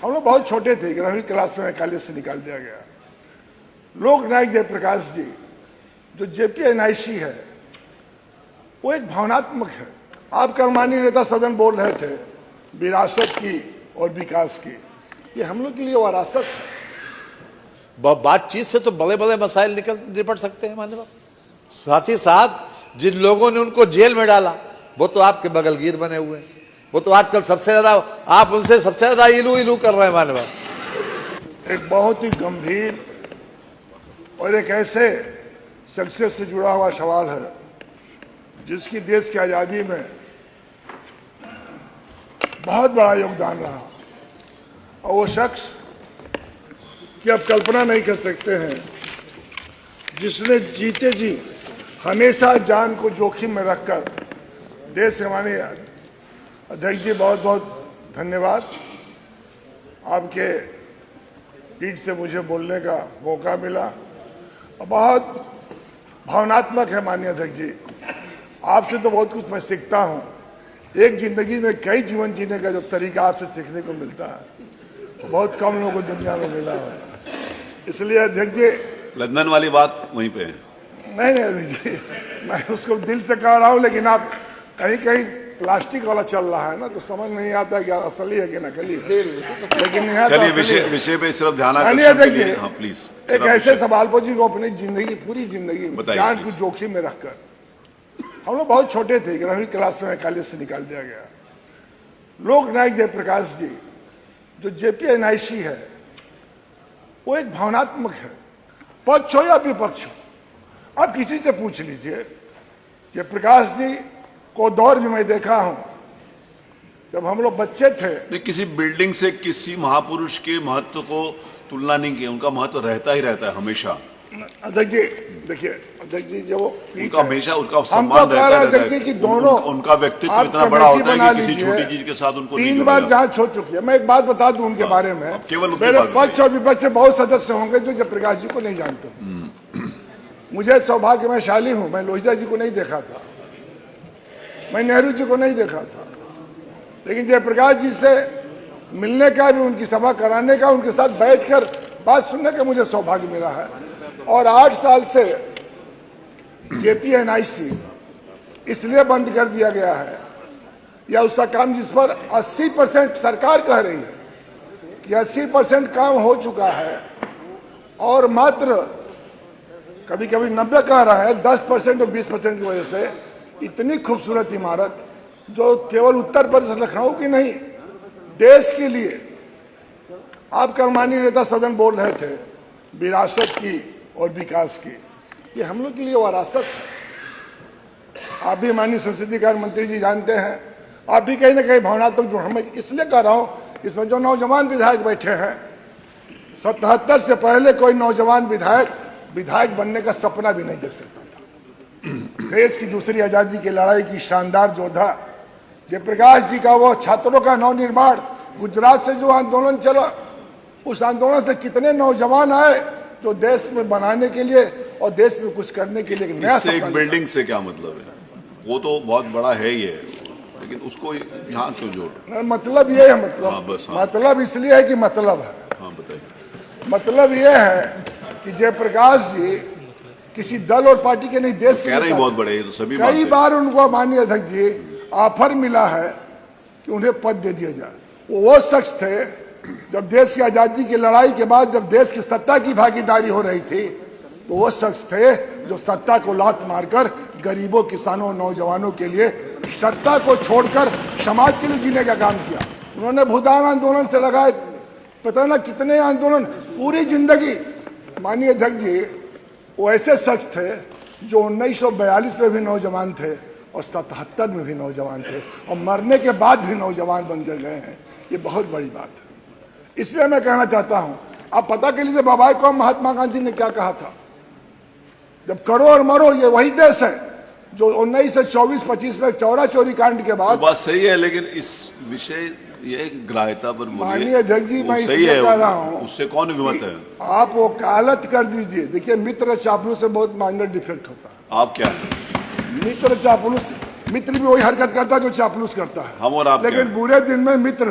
हम लोग बहुत छोटे थे, 11वीं क्लास में कॉलेज से निकाल दिया गया। लोक नायक जयप्रकाश जी जो जेपीएनआईसी है वो एक भावनात्मक है। आप कर्मानी नेता सदन बोल रहे थे विरासत की और विकास की, ये हम लोग के लिए विरासत है। बातचीत से तो बड़े बड़े मसाइल निपट सकते हैं माननीय बाबू। साथ ही साथ जिन लोगों ने उनको जेल में डाला वो तो आपके बगलगीर बने हुए हैं, वो तो आजकल सबसे ज्यादा आप उनसे सबसे ज्यादा इलू इलू कर रहे हैं माननीय बाबू। एक बहुत ही गंभीर और एक ऐसे शख्सियत से जुड़ा हुआ सवाल है जिसकी देश की आज़ादी में बहुत बड़ा योगदान रहा, और वो शख्स कि आप कल्पना नहीं कर सकते हैं जिसने जीते जी हमेशा जान को जोखिम में रखकर देश के माननीय अध्यक्ष जी बहुत बहुत धन्यवाद। आपके पीठ से मुझे बोलने का मौका मिला और बहुत भावनात्मक है माननीय अध्यक्ष जी। आपसे तो बहुत कुछ मैं सीखता हूँ, एक जिंदगी में कई जीवन जीने का जो तरीका आपसे सीखने को मिलता है वो बहुत कम लोगों को दुनिया में मिला है। इसलिए अध्यक्ष जी लंदन वाली बात वहीं पे है। नहीं अध्यक्ष जी, मैं उसको दिल से कह रहा हूँ, लेकिन आप कहीं कहीं प्लास्टिक वाला चल रहा है ना, तो समझ नहीं आता कि असली है कि नकली है। लेकिन यहाँ चलिए विषय पे सिर्फ ध्यान प्लीज एक ऐसे सवाल पर जी को अपनी जिंदगी पूरी जिंदगी जान को जोखिम में रखकर, हम लोग बहुत छोटे थे, 11वीं क्लास में कॉलेज से निकाल दिया गया। लोक नायक जयप्रकाश जी जो जेपीएनआईसी है वो एक भावनात्मक है, पक्ष हो या विपक्ष हो। आप किसी से पूछ लीजिए, जयप्रकाश जी को दौर भी मैं देखा हूं जब हम लोग बच्चे थे। नहीं, किसी बिल्डिंग से किसी महापुरुष के महत्व को तुलना नहीं की, उनका महत्व रहता ही रहता है हमेशा। अध्यक्ष जी देखिए, अध्यक्ष जी जो उनका हमेशा उसका सम्मान रहता है कि दोनों उनका व्यक्तित्व इतना बड़ा होता है कि किसी छोटी चीज के साथ उनको 3 बार जांच हो चुकी है। मैं एक बात बता दूं उनके बारे में, मेरे पक्ष और विपक्ष से बहुत सदस्य होंगे जो जयप्रकाश जी को नहीं जानते। मुझे सौभाग्यशाली हूं, मैं लोहिया जी को नहीं देखा था, मैं नेहरू जी को नहीं देखा था, लेकिन जयप्रकाश जी से मिलने का भी, उनकी सभा कराने का, उनके साथ बैठकर बात सुनने का मुझे सौभाग्य मिला है। और 8 साल से जेपीएनआईसी इसलिए बंद कर दिया गया है, या उसका काम जिस पर 80% सरकार कह रही है कि 80% काम हो चुका है, और मात्र कभी कभी 90 कह रहा है, 10% और 20% की वजह से इतनी खूबसूरत इमारत जो केवल उत्तर प्रदेश लखनऊ की नहीं देश के लिए, आप कर्मानी नेता सदन बोल रहे थे विरासत की और विकास की, ये हम लोग के लिए विरासत है। आप भी माननीय संसदीय कार्य मंत्री जी जानते हैं, आप भी कहीं ना कहीं भावनात्मक जुड़। मैं इसलिए कह रहा हूं, इसमें जो नौजवान विधायक बैठे हैं, 77 से पहले कोई नौजवान विधायक बनने का सपना भी नहीं देख सकता था। देश की दूसरी आजादी की लड़ाई की शानदार योद्धा जयप्रकाश जी का वो छात्रों का नवनिर्माण, गुजरात से जो आंदोलन चला, उस आंदोलन से कितने नौजवान आए जो देश में बनाने के लिए और देश में कुछ करने के लिए नया। एक बिल्डिंग से क्या मतलब है, वो तो बहुत बड़ा है ही है, लेकिन उसको यहाँ क्यों जोड़? मतलब ये है, मतलब इसलिए है कि मतलब है। हाँ बताइए। मतलब ये है कि जयप्रकाश जी किसी दल और पार्टी के नहीं, देश के लिए बहुत बड़े, तो सभी कई बार उनको माननीय अध्यक्ष जी ऑफर मिला है कि उन्हें पद दे दिया जाए। वो शख्स थे जब देश की आजादी की लड़ाई के बाद जब देश की सत्ता की भागीदारी हो रही थी, तो वो शख्स थे जो सत्ता को लात मारकर गरीबों, किसानों, नौजवानों के लिए सत्ता को छोड़कर समाज के लिए जीने का काम किया। उन्होंने भूदान आंदोलन से लगाए पता ना कितने आंदोलन, पूरी जिंदगी। माननीय अध्यक्ष जी वो ऐसे शख्स थे जो 1942 में भी नौजवान थे और 77 में भी नौजवान थे, और मरने के बाद भी नौजवान बन के गए हैं। ये बहुत बड़ी बात है। इसलिए मैं कहना चाहता हूं, आप पता कर लीजिए बाबा को महात्मा गांधी ने क्या कहा था, जब करो और मरो, ये वही देश है जो 1924-25 में चौरा चोरी कांड के बाद। बात सही है, लेकिन इस विषय ये ग्राह्यता पर माननीय अध्यक्ष जी मैं इसलिए कह रहा हूँ, उससे कौन विमत है? आप वो वकालत कर दीजिए। देखिए मित्र चापलूस से बहुत माइनर डिफेक्ट होता है। आप क्या मित्र चापलूस, मित्र भी वही हरकत करता है जो चापलूस करता है। हम और आप लेकिन बुरे दिन में मित्र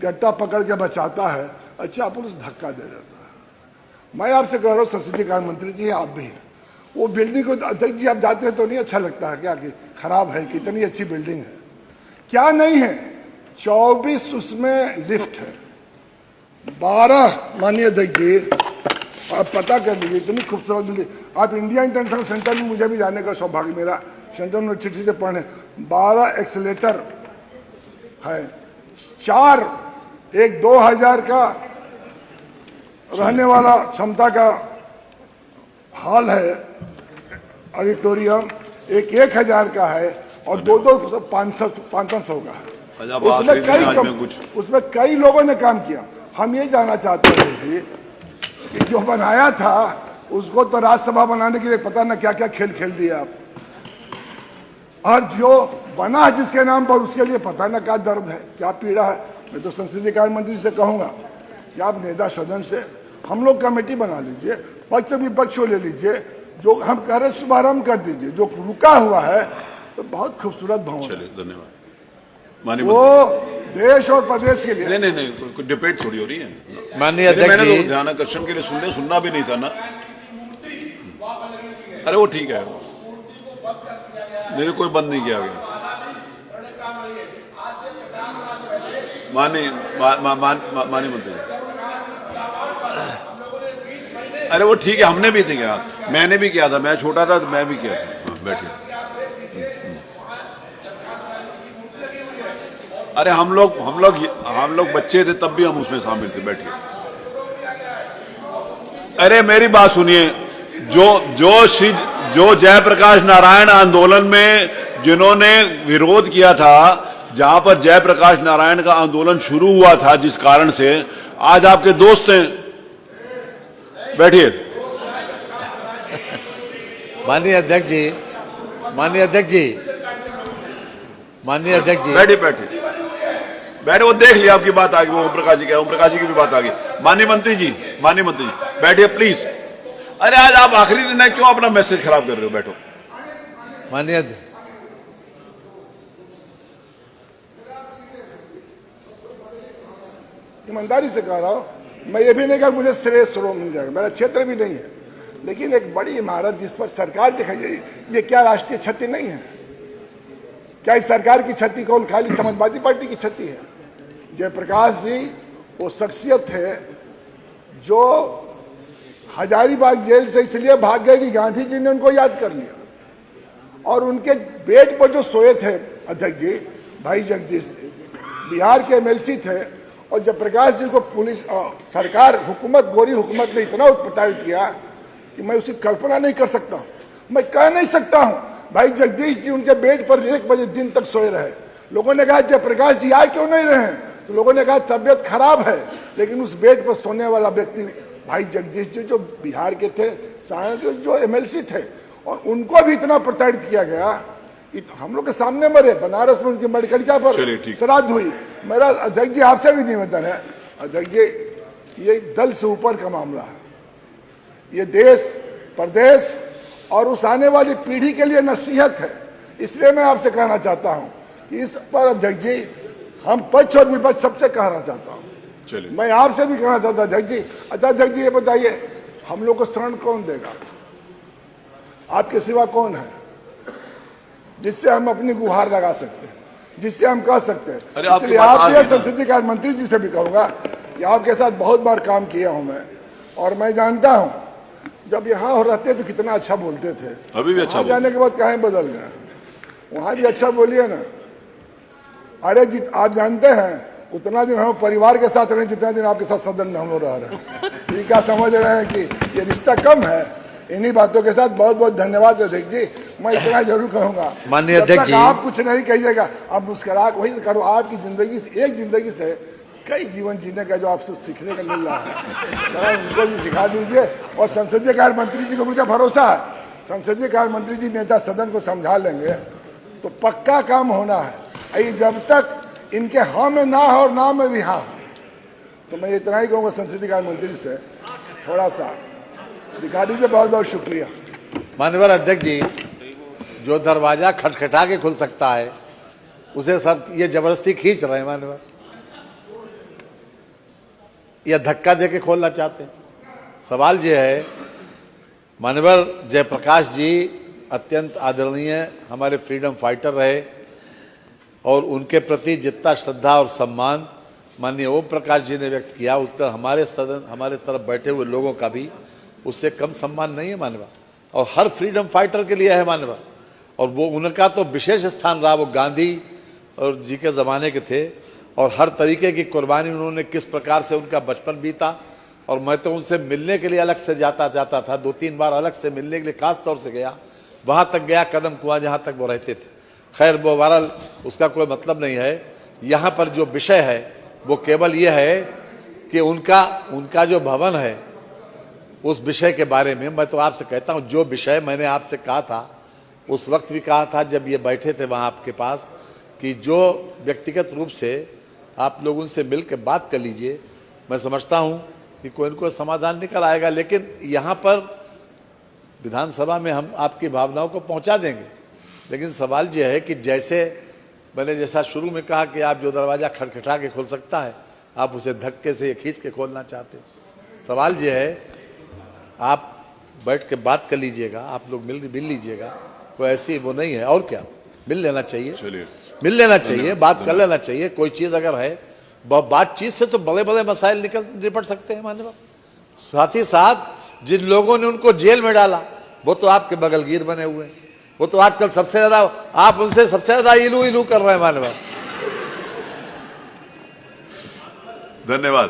गट्टा पकड़ के बचाता है, अच्छा पुलिस धक्का दे देता है। मैं आपसे कह रहा हूँ संसदीय कार्य मंत्री जी, आप भी हैं, वो बिल्डिंग को अध्यक्ष जी आप जाते हैं तो नहीं अच्छा लगता है क्या कि खराब है, कितनी अच्छी बिल्डिंग है, क्या नहीं है? 24 उसमें लिफ्ट है, 12 माननीय अध्यक्ष जी आप पता कर लीजिए, इतनी खूबसूरत बिल्डिंग। आप इंडिया इंटरनेशनल सेंटर में मुझे भी जाने का सौभाग्य मेरा, सेंटर यूनिवर्सिटी से पढ़े, 12 एक्सीलेटर है, 4 एक 2000 का रहने वाला क्षमता का हॉल है, ऑडिटोरियम, एक 1000 का है और 2 500 का है। उसमें कई लोगों ने काम किया। हम ये जानना चाहते हैं जी कि जो बनाया था उसको तो राज्यसभा बनाने के लिए पता ना क्या क्या खेल खेल दिया आप, और जो बना जिसके नाम पर उसके लिए पता ना क्या दर्द है, क्या पीड़ा है। मैं तो संसदीय कार्य मंत्री से कहूंगा कि आप नेता सदन से हम लोग कमेटी बना लीजिए, पक्ष विपक्ष को ले लीजिए, जो हम कह रहे शुभारंभ कर दीजिए, जो रुका हुआ है तो बहुत खूबसूरत भवन है। धन्यवाद। वो देश और प्रदेश के लिए नहीं कोई डिबेट थोड़ी हो रही है। माननीय अध्यक्ष जी, मैंने ध्यान आकर्षण के लिए सुनना भी नहीं था ना। अरे वो ठीक है, मेरे कोई बंद नहीं किया गया। माननीय मंत्री, अरे वो ठीक है, हमने भी थे क्या, मैंने भी किया था, मैं छोटा था तो मैं भी किया था। बैठिए। अरे हम लोग बच्चे थे तब भी हम उसमें शामिल थे। बैठिए। अरे मेरी बात सुनिए, जो जयप्रकाश नारायण आंदोलन में जिन्होंने विरोध किया था, जहां पर जयप्रकाश नारायण का आंदोलन शुरू हुआ था, जिस कारण से आज आपके दोस्त हैं। बैठिए। माननीय अध्यक्ष जी, बैठिए। वो देख लिया, आपकी बात आ गई, वो ओम प्रकाश जी की भी बात आ गई। माननीय मंत्री जी, बैठिए प्लीज। अरे आज आप आखिरी दिन है, क्यों अपना मैसेज खराब कर रहे हो? बैठो। माननीय ईमानदारी से कह रहा हूं, मैं ये भी नहीं कहा मुझे श्रेय स्रोत मिल जाएगा, मेरा क्षेत्र भी नहीं है, लेकिन एक बड़ी इमारत जिस पर सरकार दिखाई जाए, ये क्या राष्ट्रीय क्षति नहीं है? क्या इस सरकार की क्षति कौन खाली समाजवादी पार्टी की क्षति है? जयप्रकाश जी वो शख्सियत है जो हजारीबाग जेल से इसलिए भाग गए कि गांधी जी ने उनको याद कर लिया, और उनके बेड पर जो सोए थे अध्यक्ष जी भाई जगदीश जी, बिहार के एमएलसी थे, और जयप्रकाश जी को पुलिस सरकार हुकूमत, गोरी हुकूमत ने इतना उत्पीड़ित किया कि मैं उसकी कल्पना नहीं कर सकता हूं। मैं कह नहीं सकता हूं भाई जगदीश जी उनके बेड पर 1 बजे दिन तक सोए रहे। लोगों ने कहा जयप्रकाश जी आए क्यों नहीं रहे? तो लोगों ने कहा तबियत खराब है, लेकिन उस बेड पर सोने वाला व्यक्ति भाई जगदीश जी जो बिहार के थे, जो एमएलसी थे, और उनको भी इतना प्रताड़ित किया गया, हम लोग के सामने मरे। बनारस में उनकी मरकड़िया पर श्राद्ध हुई। मेरा अध्यक्ष जी आपसे भी निवेदन है, अध्यक्ष जी ये दल से ऊपर का मामला है, ये देश प्रदेश और उस आने वाली पीढ़ी के लिए नसीहत है। इसलिए मैं आपसे कहना चाहता हूं कि इस पर अध्यक्ष जी हम पक्ष और विपक्ष सबसे कहना चाहता हूं, मैं आपसे भी कहना चाहता हूं अध्यक्ष जी। अच्छा अध्यक्ष जी ये बताइए, हम लोग को शरण कौन देगा? आपके सिवा कौन है जिससे हम अपनी गुहार लगा सकते हैं, जिससे हम कह सकते हैं? इसलिए आपके संसदीय कार्य मंत्री जी से भी कहूंगा कि आपके साथ बहुत बार काम किया हूं मैं, और मैं जानता हूं जब यहाँ रहते तो कितना अच्छा बोलते थे, अभी भी अच्छा जाने के बाद कहीं बदल गए। वहां भी अच्छा बोलिए ना। अरे जी आप जानते हैं उतना दिन हम परिवार के साथ रहे जितना दिन आपके साथ सदन में हम लोग रह रहे हैं। ठीक है, समझ रहे हैं कि ये रिश्ता कम है। इन्हीं बातों के साथ बहुत बहुत धन्यवाद अध्यक्ष जी। मैं इतना जरूर कहूंगा, माननीय अध्यक्ष जी, आप कुछ नहीं कहिएगा, आप मुस्कुरा वही करो। आपकी जिंदगी से, एक जिंदगी से कई जीवन जीने का जो आपसे सीखने का मिल रहा है, उनको भी सिखा दीजिए। और संसदीय कार्य मंत्री जी को मुझे भरोसा है, संसदीय कार्य मंत्री जी नेता सदन को समझा लेंगे तो पक्का काम होना है। जब तक इनके हाँ में ना हो और ना में भी हाँ, तो मैं इतना ही कहूँगा संसदीय कार्य मंत्री से थोड़ा सा दिखा दीजिए। बहुत बहुत शुक्रिया। माननीय अध्यक्ष जी, जो दरवाजा खटखटा के खुल सकता है उसे सब ये जबरदस्ती खींच रहे हैं। माननीय या धक्का दे के खोलना चाहते हैं? सवाल ये है, मानवर जयप्रकाश जी अत्यंत आदरणीय हमारे फ्रीडम फाइटर रहे और उनके प्रति जितना श्रद्धा और सम्मान माननीय ओम प्रकाश जी ने व्यक्त किया, उतना हमारे तरफ बैठे हुए लोगों का भी उससे कम सम्मान नहीं है मानवा। और हर फ्रीडम फाइटर के लिए है मानवा, और वो उनका तो विशेष स्थान रहा। वो गांधी और जी के ज़माने के थे और हर तरीके की कुर्बानी उन्होंने, किस प्रकार से उनका बचपन बीता। और मैं तो उनसे मिलने के लिए अलग से जाता था, 2-3 बार अलग से मिलने के लिए खास तौर से गया, वहाँ तक गया कदम कुआं जहाँ तक वो रहते थे। खैर वो बहरहाल उसका कोई मतलब नहीं है। यहाँ पर जो विषय है वो केवल ये है कि उनका जो भवन है उस विषय के बारे में मैं तो आपसे कहता हूँ, जो विषय मैंने आपसे कहा था उस वक्त भी कहा था जब ये बैठे थे वहाँ आपके पास, कि जो व्यक्तिगत रूप से आप लोग उनसे मिल के बात कर लीजिए, मैं समझता हूँ कि कोई न कोई समाधान निकल आएगा। लेकिन यहाँ पर विधानसभा में हम आपकी भावनाओं को पहुँचा देंगे, लेकिन सवाल ये है कि जैसा शुरू में कहा कि आप जो दरवाज़ा खटखटा के खोल सकता है, आप उसे धक्के से खींच के खोलना चाहते हैं। सवाल ये है, आप बैठ के बात कर लीजिएगा, आप लोग मिल लीजिएगा, कोई ऐसी वो नहीं है। और क्या, मिल लेना चाहिए, मिल लेना चाहिए, बात कर लेना चाहिए। कोई चीज़ अगर है, बातचीत से तो बड़े बड़े मसाइल निपट सकते हैं माननीय। साथ ही साथ जिन लोगों ने उनको जेल में डाला वो तो आपके बगलगीर बने हुए हैं। वो तो आजकल सबसे ज्यादा, आप उनसे सबसे ज्यादा इलू कर रहे हैं माननीय। धन्यवाद।